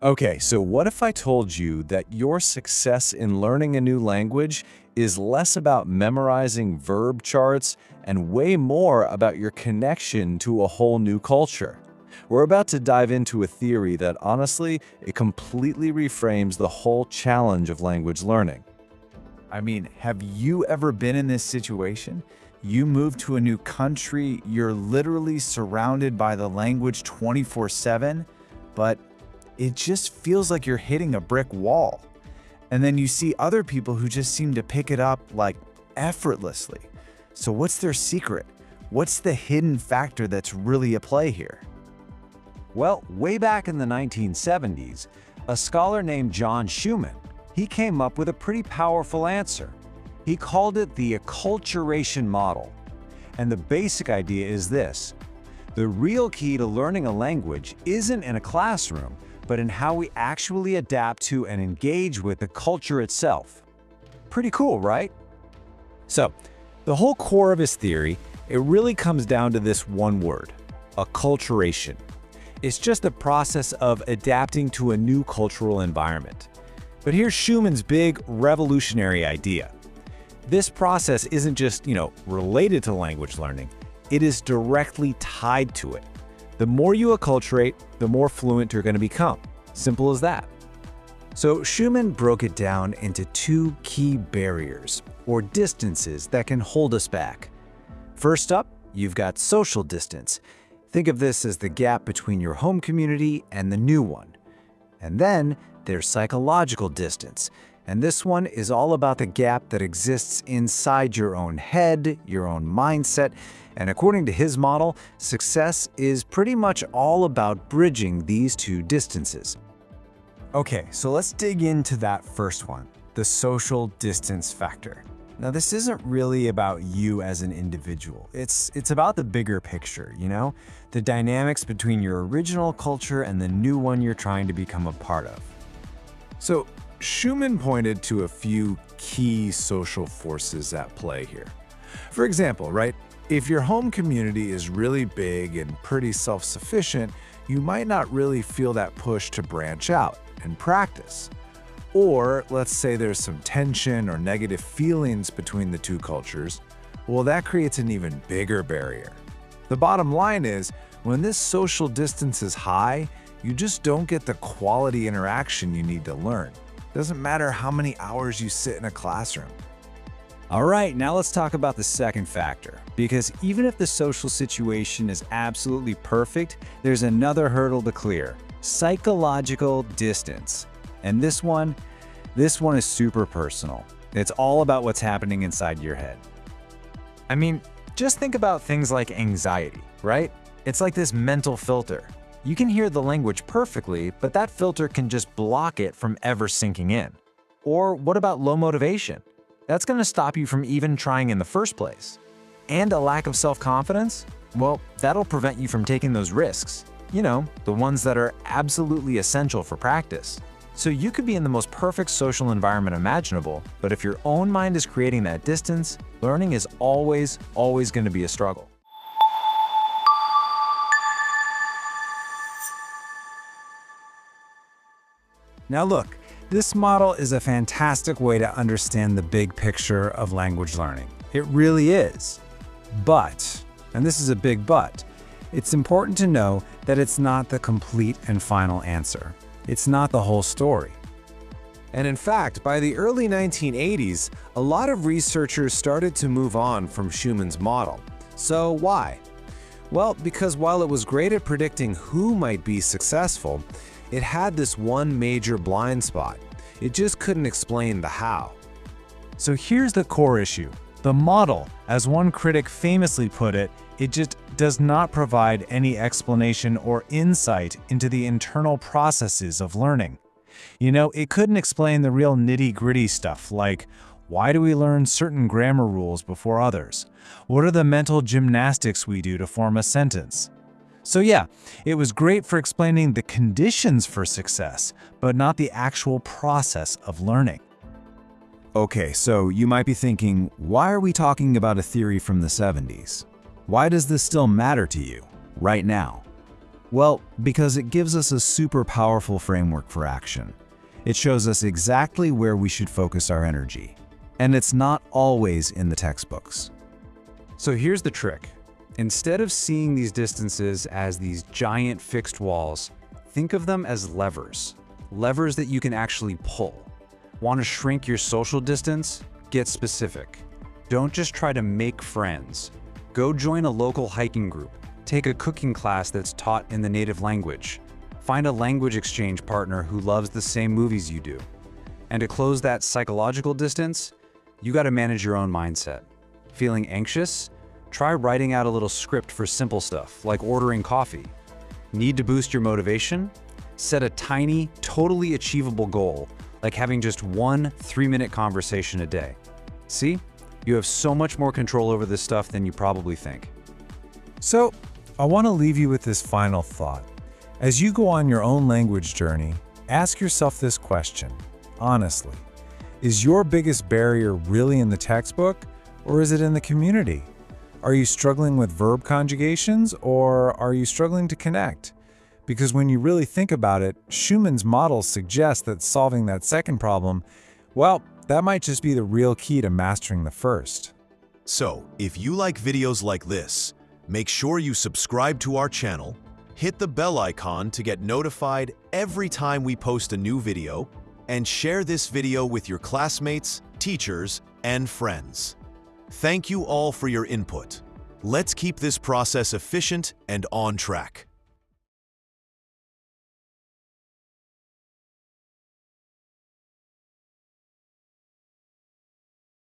Okay, so what if I told you that your success in learning a new language is less about memorizing verb charts and way more about your connection to a whole new culture? We're about to dive into a theory that honestly, it completely reframes the whole challenge of language learning. I mean, have you ever been in this situation? You move to a new country, you're literally surrounded by the language 24/7, but it just feels like you're hitting a brick wall. And then you see other people who just seem to pick it up like effortlessly. So what's their secret? What's the hidden factor that's really at play here? Well, way back in the 1970s, a scholar named John Schumann, he came up with a pretty powerful answer. He called it the Acculturation Model. And the basic idea is this: the real key to learning a language isn't in a classroom, but in how we actually adapt to and engage with the culture itself. Pretty cool, right? So, the whole core of his theory, it really comes down to this one word: acculturation. It's just the process of adapting to a new cultural environment. But here's Schumann's big revolutionary idea. This process isn't just, related to language learning. It is directly tied to it. The more you acculturate, the more fluent you're going to become. Simple as that. So Schumann broke it down into two key barriers, or distances, that can hold us back. First up, you've got social distance. Think of this as the gap between your home community and the new one. And then there's psychological distance. And this one is all about the gap that exists inside your own head, your own mindset. And according to his model, success is pretty much all about bridging these two distances. Okay, so let's dig into that first one, the social distance factor. Now, this isn't really about you as an individual. It's about the bigger picture, the dynamics between your original culture and the new one you're trying to become a part of. So, Schumann pointed to a few key social forces at play here. For example, if your home community is really big and pretty self-sufficient, you might not really feel that push to branch out and practice. Or let's say there's some tension or negative feelings between the two cultures. Well, that creates an even bigger barrier. The bottom line is, when this social distance is high, you just don't get the quality interaction you need to learn. Doesn't matter how many hours you sit in a classroom. All right, now let's talk about the second factor. Because even if the social situation is absolutely perfect, there's another hurdle to clear: psychological distance. And this one is super personal. It's all about what's happening inside your head. I mean, just think about things like anxiety, right? It's like this mental filter. You can hear the language perfectly, but that filter can just block it from ever sinking in. Or what about low motivation? That's going to stop you from even trying in the first place. And a lack of self-confidence? Well, that'll prevent you from taking those risks. The ones that are absolutely essential for practice. So you could be in the most perfect social environment imaginable, but if your own mind is creating that distance, learning is always going to be a struggle. Now look, this model is a fantastic way to understand the big picture of language learning. It really is. But, and this is a big but, it's important to know that it's not the complete and final answer. It's not the whole story. And in fact, by the early 1980s, a lot of researchers started to move on from Schumann's model. So why? Well, because while it was great at predicting who might be successful, it had this one major blind spot. It just couldn't explain the how. So here's the core issue. The model, as one critic famously put it, it just does not provide any explanation or insight into the internal processes of learning. It couldn't explain the real nitty-gritty stuff like, why do we learn certain grammar rules before others? What are the mental gymnastics we do to form a sentence? So yeah, it was great for explaining the conditions for success, but not the actual process of learning. Okay, so you might be thinking, why are we talking about a theory from the 70s? Why does this still matter to you, right now? Well, because it gives us a super powerful framework for action. It shows us exactly where we should focus our energy. And it's not always in the textbooks. So here's the trick. Instead of seeing these distances as these giant fixed walls, think of them as levers. Levers that you can actually pull. Want to shrink your social distance? Get specific. Don't just try to make friends. Go join a local hiking group. Take a cooking class that's taught in the native language. Find a language exchange partner who loves the same movies you do. And to close that psychological distance, you got to manage your own mindset. Feeling anxious? Try writing out a little script for simple stuff, like ordering coffee. Need to boost your motivation? Set a tiny, totally achievable goal, like having just one 3-minute conversation a day. See? You have so much more control over this stuff than you probably think. So, I want to leave you with this final thought. As you go on your own language journey, ask yourself this question, honestly. Is your biggest barrier really in the textbook, or is it in the community? Are you struggling with verb conjugations, or are you struggling to connect? Because when you really think about it, Schumann's model suggests that solving that second problem, well, that might just be the real key to mastering the first. So, if you like videos like this, make sure you subscribe to our channel, hit the bell icon to get notified every time we post a new video, and share this video with your classmates, teachers, and friends. Thank you all for your input. Let's keep this process efficient and on track.